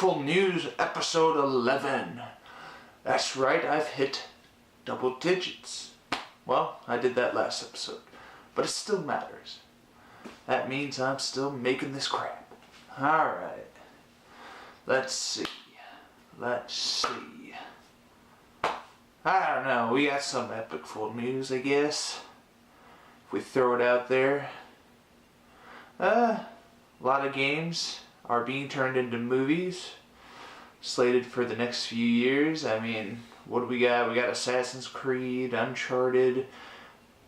Epicfull News, episode 11. That's right, I've hit double digits. Well, I did that last episode, but it still matters. That means I'm still making this crap. Alright. Let's see. I don't know, we got some Epicfull news, I guess. If we throw it out there. A lot of games are being turned into movies, slated for the next few years. I mean, what do we got? We got Assassin's Creed, Uncharted,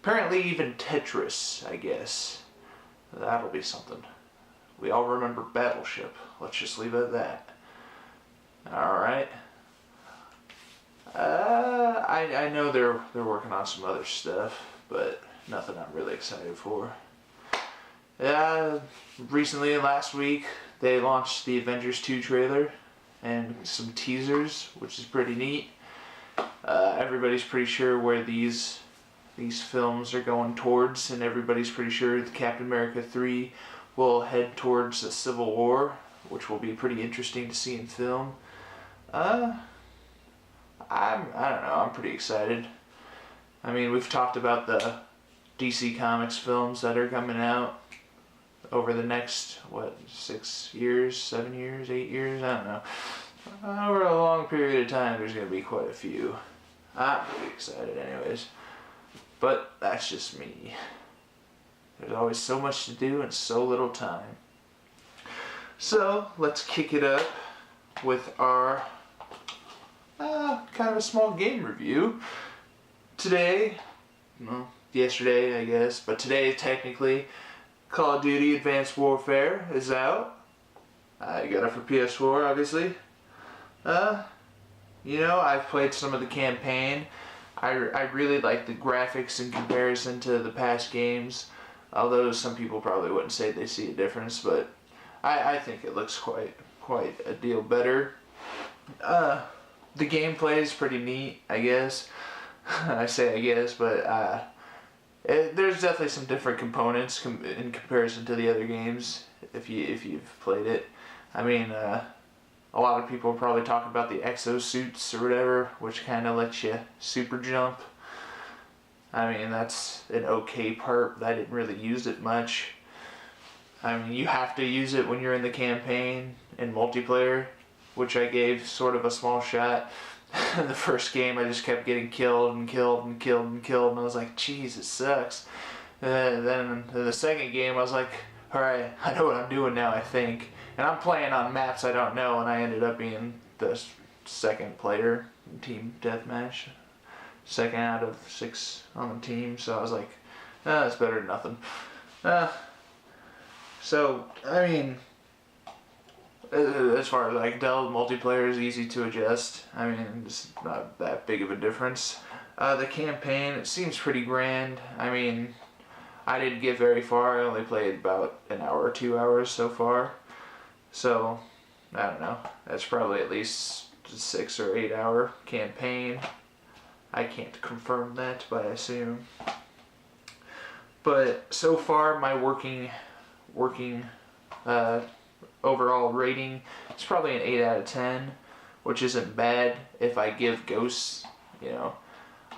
apparently even Tetris, I guess. That'll be something. We all remember Battleship. Let's just leave it at that. Alright. I know they're working on some other stuff, but nothing I'm really excited for. Recently, last week, they launched the Avengers 2 trailer and some teasers, which is pretty neat. Everybody's pretty sure where these films are going towards, and everybody's pretty sure that Captain America 3 will head towards a civil war, which will be pretty interesting to see in film. I don't know, I'm pretty excited. I mean, we've talked about the DC Comics films that are coming out over the next, 6 years, 7 years, 8 years, I don't know. Over a long period of time, there's going to be quite a few. I'm pretty excited anyways. But that's just me. There's always so much to do and so little time. So, let's kick it up with our kind of a small game review. Today, yesterday I guess, but today technically, Call of Duty Advanced Warfare is out. I got it for PS4, obviously. I've played some of the campaign. I really like the graphics in comparison to the past games, although some people probably wouldn't say they see a difference, but I think it looks quite a deal better. The gameplay is pretty neat, I guess. I say I guess, but there's definitely some different components in comparison to the other games, if you've played it. I mean, a lot of people probably talk about the exosuits or whatever, which kind of lets you super jump. I mean, that's an okay part, but I didn't really use it much. I mean, you have to use it when you're in the campaign and multiplayer, which I gave sort of a small shot. In the first game, I just kept getting killed, and I was like, jeez, it sucks. And then in the second game, I was like, alright, I know what I'm doing now, I think. And I'm playing on maps I don't know, and I ended up being the second player in Team Deathmatch. Second out of 6 on the team, so I was like, that's better than nothing. So, I mean, as far as I can tell, multiplayer is easy to adjust. I mean, it's not that big of a difference. The campaign, it seems pretty grand. I mean, I didn't get very far. I only played about an hour or 2 hours so far. So, I don't know. That's probably at least a 6 or 8 hour campaign. I can't confirm that, but I assume. But so far, my working overall rating, it's probably an 8 out of 10, which isn't bad. If I give Ghosts,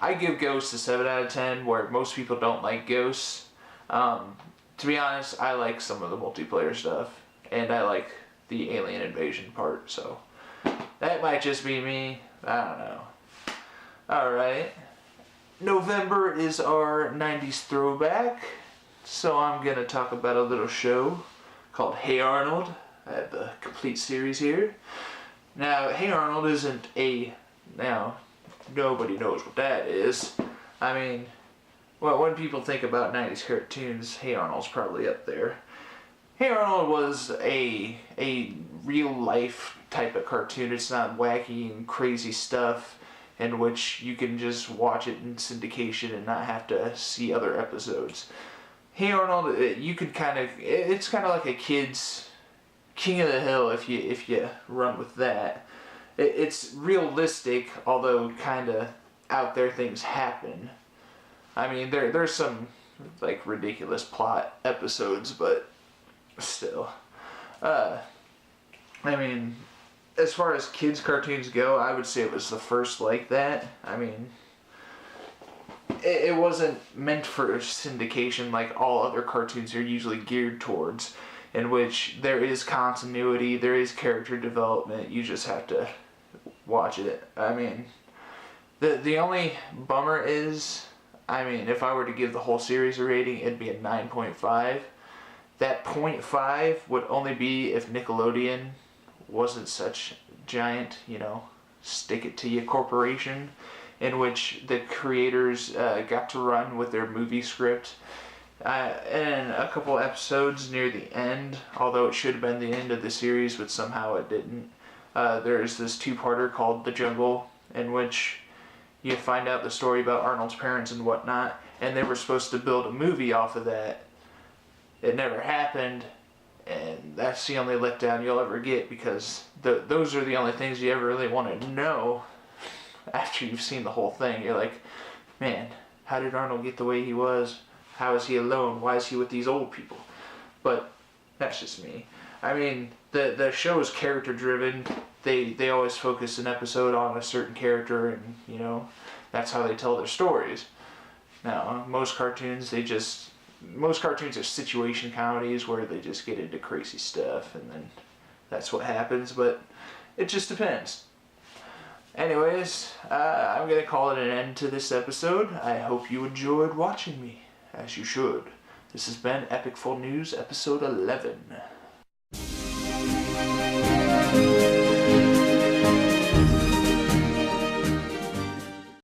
I give Ghosts a 7 out of 10, where most people don't like Ghosts. To be honest, I like some of the multiplayer stuff, and I like the alien invasion part, so that might just be me. I don't know. Alright. November is our 90s throwback, so I'm going to talk about a little show called Hey Arnold. I have the complete series here. Now, Hey Arnold isn't now, nobody knows what that is. I mean, well, when people think about 90s cartoons, Hey Arnold's probably up there. Hey Arnold was a real life type of cartoon. It's not wacky and crazy stuff in which you can just watch it in syndication and not have to see other episodes. Hey Arnold, it's kind of like a kid's King of the Hill if you run with that. It's realistic, although kind of out there things happen. I mean, there's some like ridiculous plot episodes, but still. I mean, as far as kids cartoons go, I would say it was the first like that. I mean, it wasn't meant for syndication like all other cartoons are usually geared towards, in which there is continuity, there is character development, you just have to watch it. I mean, the only bummer is, I mean, if I were to give the whole series a rating, it'd be a 9.5. That 0.5 would only be if Nickelodeon wasn't such giant, stick it to you corporation, in which the creators got to run with their movie script. And a couple episodes near the end, although it should have been the end of the series, but somehow it didn't. There's this two-parter called The Jungle, in which you find out the story about Arnold's parents and whatnot, and they were supposed to build a movie off of that. It never happened, and that's the only letdown you'll ever get, because those are the only things you ever really want to know after you've seen the whole thing. You're like, man, how did Arnold get the way he was? How is he alone? Why is he with these old people? But that's just me. I mean, the show is character driven. They always focus an episode on a certain character, and that's how they tell their stories. Now, most cartoons are situation comedies where they just get into crazy stuff, and then that's what happens, but it just depends. Anyways, I'm going to call it an end to this episode. I hope you enjoyed watching me, as you should. This has been Epicfull News, episode 11.